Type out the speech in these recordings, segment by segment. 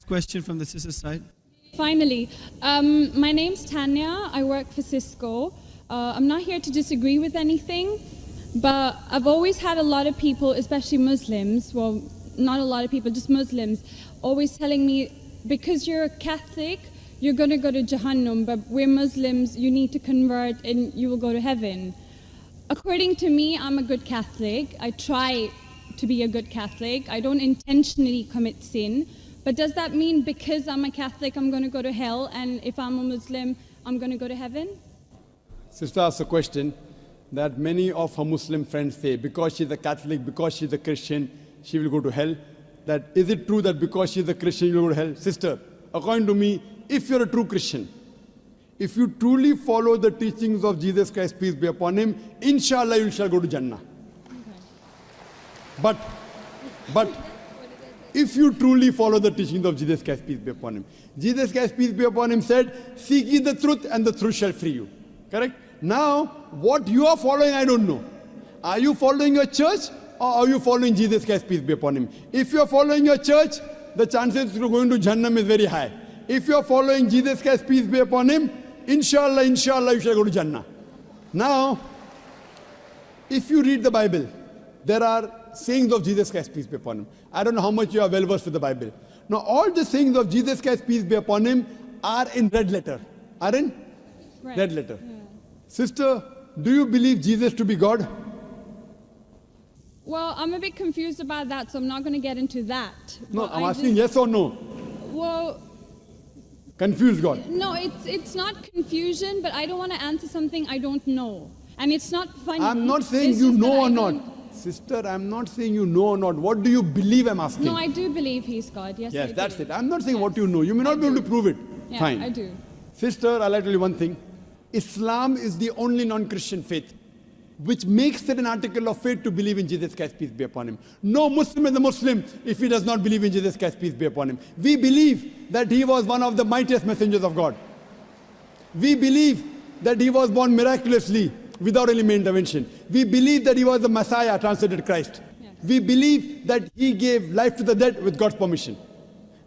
question from the sister side. Finally, my name's Tanya. I work for Cisco. I'm not here to disagree with anything, but I've always had a lot of people, especially Muslims, well, not a lot of people, just Muslims, always telling me, because you're a Catholic, you're going to go to Jahannam, but we're Muslims, you need to convert and you will go to heaven. According to me, I'm a good Catholic. I try to be a good Catholic. I don't intentionally commit sin. But does that mean because I'm a Catholic, I'm going to go to hell, and if I'm a Muslim, I'm going to go to heaven? Sister asked a question that many of her Muslim friends say, because she's a Catholic, because she's a Christian, she will go to hell. That is it true that because she's a Christian, you will go to hell? Sister, according to me, if you're a true Christian, if you truly follow the teachings of Jesus Christ, peace be upon him, inshallah you shall go to Jannah. Okay. But if you truly follow the teachings of Jesus Christ, peace be upon him, Jesus Christ, peace be upon him, said, seek ye the truth and the truth shall free you. Correct? Now, what you are following, I don't know. Are you following your church or are you following Jesus Christ, peace be upon him? If you are following your church, the chances of going to Jannah is very high. If you are following Jesus Christ, peace be upon him, inshallah, you shall go to Jannah. Now, if you read the Bible, there are sayings of Jesus Christ, peace be upon him. I don't know how much you are well versed with the Bible. Now, all the sayings of Jesus Christ, peace be upon him, are in red letter. Are in red letter. Yeah. Sister, do you believe Jesus to be God? Well, I'm a bit confused about that, so I'm not going to get into that. No, I'm asking yes or no. Well, confused God. No, it's not confusion, but I don't want to answer something I don't know. And it's not funny. I'm not saying you know or not. Sister, I'm not saying you know or not. What do you believe, I'm asking? No, I do believe he's God. Yes, yes, that's it. I'm not saying what you know. You may not be able to prove it. Yeah, fine. I do. Sister, I'll tell you one thing. Islam is the only non-Christian faith which makes it an article of faith to believe in Jesus Christ, peace be upon him. No Muslim is a Muslim if he does not believe in Jesus Christ, peace be upon him. We believe that he was one of the mightiest messengers of God. We believe that he was born miraculously without any intervention. We believe that he was the Messiah, translated Christ. Yes. We believe that he gave life to the dead with God's permission.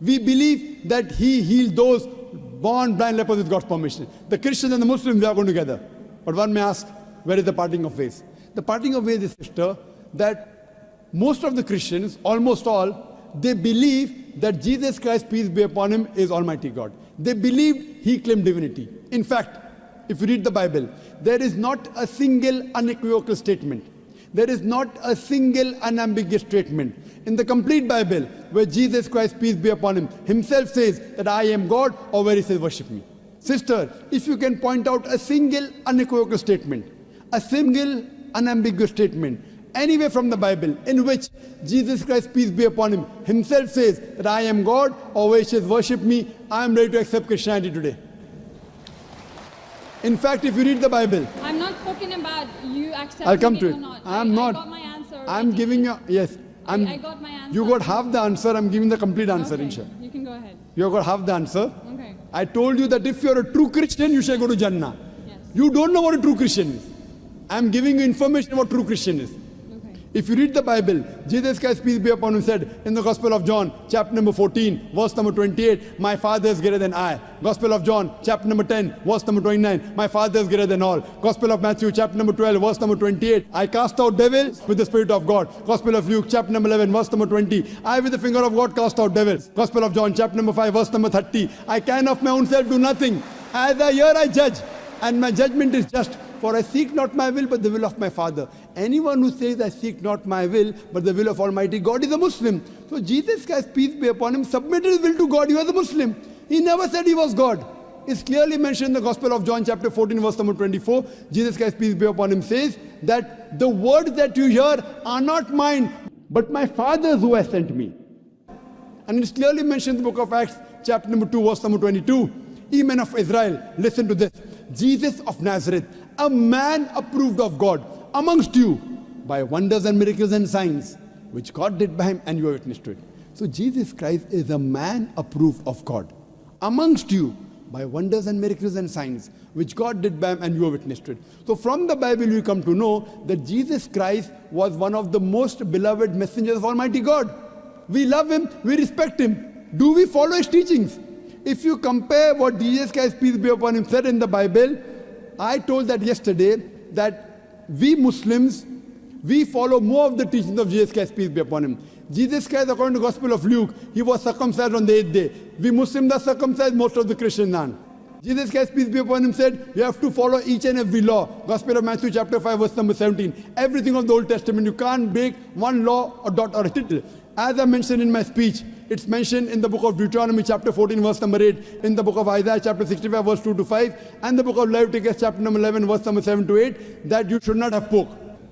We believe that he healed those born blind lepers with God's permission. The Christians and the Muslims, they are going together. But one may ask, where is the parting of ways? The parting of ways is, sister, that most of the Christians, almost all, they believe that Jesus Christ, peace be upon him, is Almighty God. They believe he claimed divinity. In fact, if you read the Bible, there is not a single unequivocal statement. There is not a single unambiguous statement in the complete Bible where Jesus Christ, peace be upon him, himself says that I am God, or where he says worship me. Sister, if you can point out a single unequivocal statement, a single unambiguous statement, anywhere from the Bible in which Jesus Christ, peace be upon him, himself says that I am God, or where he says worship me, I am ready to accept Christianity today. In fact, if you read the Bible, I'm not talking about you accepting I'll come to it. Or not. I'm not. I got my answer already. I'm giving you, yes. I got my answer. You got half the answer, I'm giving the complete answer, okay. inshallah. You can go ahead. You got half the answer. Okay. I told you that if you're a true Christian, you shall go to Jannah. Yes. You don't know what a true Christian is. I'm giving you information about true Christian is. Okay. If you read the Bible, Jesus Christ, peace be upon him, said in the Gospel of John, chapter number 14, verse number 28, my Father is greater than I. Gospel of John, chapter number 10, verse number 29, my Father is greater than all. Gospel of Matthew, chapter number 12, verse number 28, I cast out devils with the Spirit of God. Gospel of Luke, chapter number 11, verse number 20, I with the finger of God cast out devils. Gospel of John, chapter number 5, verse number 30, I can of my own self do nothing. As I hear, I judge, and my judgment is just. For I seek not my will, but the will of my Father. Anyone who says, I seek not my will, but the will of Almighty God is a Muslim. So Jesus Christ, peace be upon him, submitted his will to God. He was a Muslim. He never said he was God. It's clearly mentioned in the Gospel of John, chapter 14, verse number 24. Jesus Christ, peace be upon him, says that the words that you hear are not mine, but my Father's who has sent me. And it's clearly mentioned in the book of Acts, chapter number 2, verse number 22. Ye men of Israel, listen to this. Jesus of Nazareth, a man approved of God amongst you by wonders and miracles and signs, which God did by him, and you are witness to it. So Jesus Christ is a man approved of God amongst you by wonders and miracles and signs, which God did by him, and you are witness to it. So from the Bible you come to know that Jesus Christ was one of the most beloved messengers of Almighty God. We love him, we respect him. Do we follow his teachings? If you compare what Jesus Christ, peace be upon him, said in the Bible, I told that yesterday, that we Muslims, we follow more of the teachings of Jesus Christ, peace be upon him. Jesus Christ, according to the Gospel of Luke, he was circumcised on the 8th day. We Muslims are circumcised, most of the Christians aren't. Jesus Christ, peace be upon him, said, you have to follow each and every law. Gospel of Matthew chapter 5, verse number 17. Everything of the Old Testament. You can't break one law or dot or a tittle. As I mentioned in my speech, it's mentioned in the book of Deuteronomy chapter 14, verse number 8, in the book of Isaiah chapter 65, verse 2 to 5, and the book of Leviticus chapter number 11, verse number 7 to 8, that you should not have pork.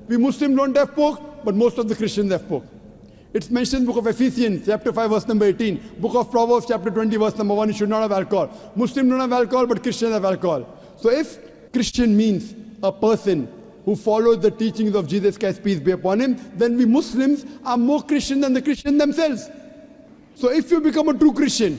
We Muslims don't have pork, but most of the Christians have pork. It's mentioned in the book of Ephesians, chapter 5, verse number 18. Book of Proverbs, chapter 20, verse number 1, you should not have alcohol. Muslims don't have alcohol, but Christians have alcohol. So if Christian means a person who follows the teachings of Jesus Christ, peace be upon him, then we Muslims are more Christian than the Christians themselves. So if you become a true Christian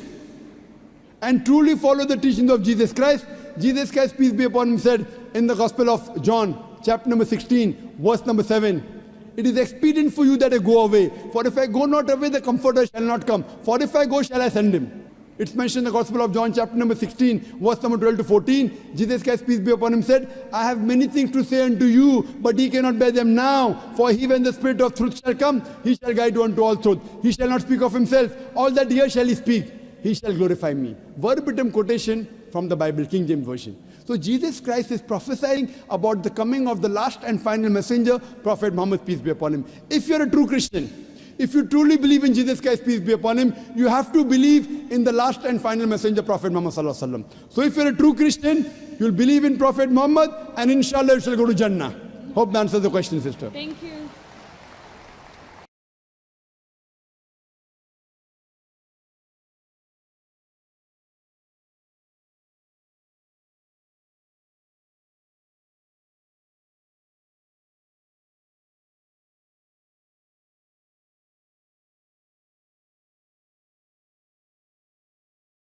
and truly follow the teachings of Jesus Christ, peace be upon him, said in the Gospel of John, chapter number 16, verse number 7, it is expedient for you that I go away. For if I go not away, the Comforter shall not come. For if I go, shall I send him. It's mentioned in the Gospel of John, chapter number 16, verse number 12 to 14. Jesus Christ, peace be upon him, said, I have many things to say unto you, but ye cannot bear them now. For he, when the Spirit of truth shall come, he shall guide you unto all truth. He shall not speak of himself. All that here shall he speak. He shall glorify me. Verbatim quotation from the Bible, King James Version. So Jesus Christ is prophesying about the coming of the last and final messenger, Prophet Muhammad, peace be upon him. If you're a true Christian, if you truly believe in Jesus Christ, peace be upon him, you have to believe in the last and final messenger, Prophet Muhammad sallallahu alaihi wasallam. So if you're a true Christian, you'll believe in Prophet Muhammad, and inshallah you shall go to Jannah. Hope that answers the question, sister. Thank you.